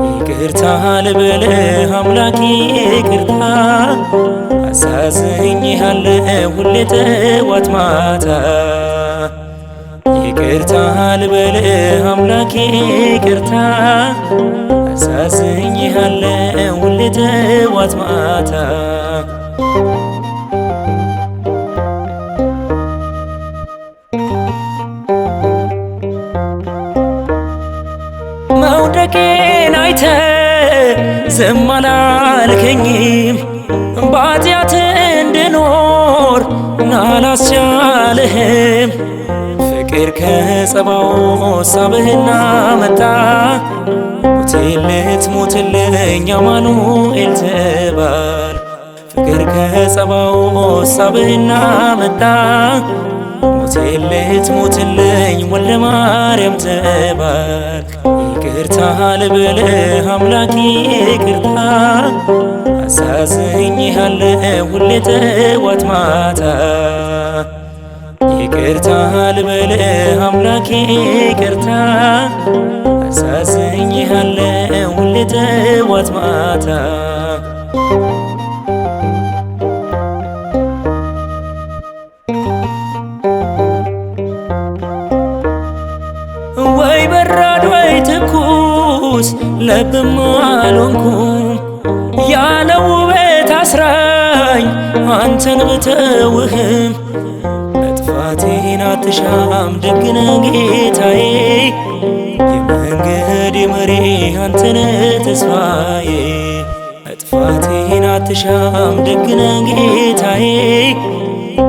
ይቅርታ ልበልህ አምላኬ ይቅርታ አሳዝኜሃለሁ ሁሌ ጠዋት ማታ። ይቅርታ ልበልህ አምላኬ ይቅርታ አሳዝኜሃለሁ ሁሌ ጠዋት ማታ። መውደቄን አይተህ ዝም አላልከኝም፣ በኃጢአት እንድኖር አላስቻልህም። ፍቅር ከጸባኦት ሳበህና መጣ፣ ሞቴን ልትሞትልኝ አማኑኤል ተባል። ፍቅር ከጸባኦት ሳበህና መጣ፣ ሞቴን ልትሞትልኝ ወልደ ማርያም ተባልክ። ይቅርታ ልበልህ አምላኬ ይቅርታ አሳዝኜሃለሁ ሁሌ ጠዋት ማታ። ይቅርታ ልበልህ አምላኬ ይቅርታ አሳዝኜሃለሁ ሁሌ ጠዋት ማታ። ወይ በራድ ወይ ትኩስ ለብም አልሆንኩም፣ ያለ ውበት አስራኝ አንተን ብተውህም። መጥፋቴን አትሻም ደግነ ጌታዬ፣ የመንገድ መሪ አንተነ ተስፋዬ። መጥፋቴን አትሻም ደግነ ጌታዬ፣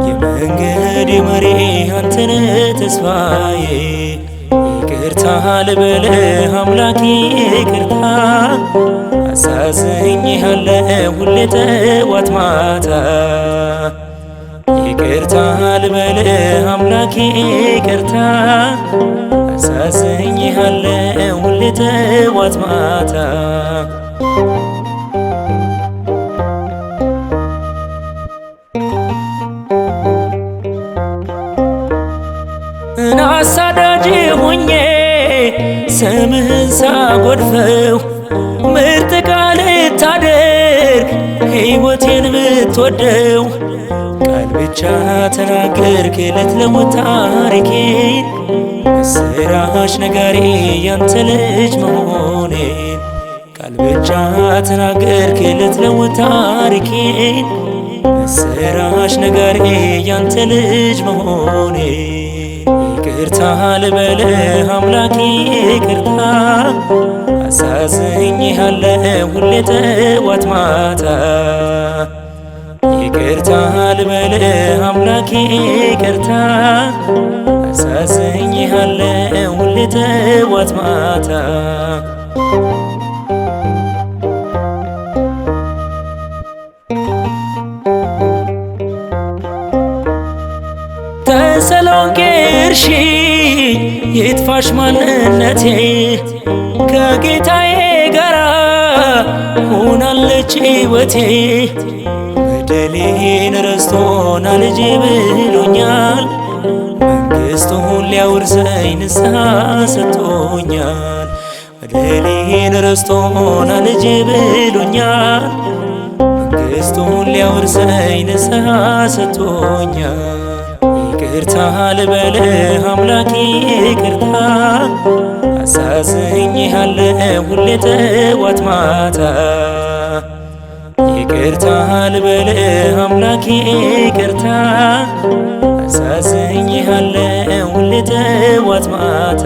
የመንገድ መሪ አንተነ ተስፋዬ። ይቅርታ ልበልህ አምላኬ ይቅርታ አሳዝኜሃለሁ ሁሌ ጠዋት ማታ። ይቅርታ ልበልህ አምላኬ ይቅርታ አሳዝኜሃለሁ ሁሌ ጠዋት ማታ። አሳዳጅ ሆኜ ስምህን ሳጎድፈው፣ ምርጥ ቃል ታደርግ ሕይወቴን ብትወደው። ቃል ብቻ ተናገርክ ልትለውጥ ታሪኬን፣ ምስራች ነጋሪ ያንተ ልጅ መሆኔን። ቃል ብቻ ተናገርክ ልትለውጥ ታሪኬን፣ ምስራች ነጋሪ ያንተ ልጅ መሆኔን። ይቅርታ ልበልህ አምላኬ ይቅርታ አሳዝኜሃለሁ ሁሌ ጠዋት ማታ። ይቅርታ ልበልህ አምላኬ ይቅርታ አሳዝኜሃለሁ ሁሌ ጠዋት ማታ። ተሰሎንቄ እርሺኝ ይጥፋሽ ማንነቴ፣ ከጌታዬ ጋራ ሆናለች ሕይወቴ። በደሌን ረስቶና ልጄ ብሎኛል፣ መንግሥቱን ሊያወርሰኝ ንስሐ ሰጥቶኛል። በደሌን ረስቶና ልጄ ብሎኛል፣ መንግሥቱን ሊያወርሰኝ ንስሐ ሰጥቶኛል። ይቅርታ ልበልህ አምላኬ ይቅርታ አሳዝኜሃለሁ ሁሌ ጠዋት ማታ። ይቅርታ ልበልህ አምላኬ ይቅርታ አሳዝኜሃለሁ ሁሌ ጠዋት ማታ።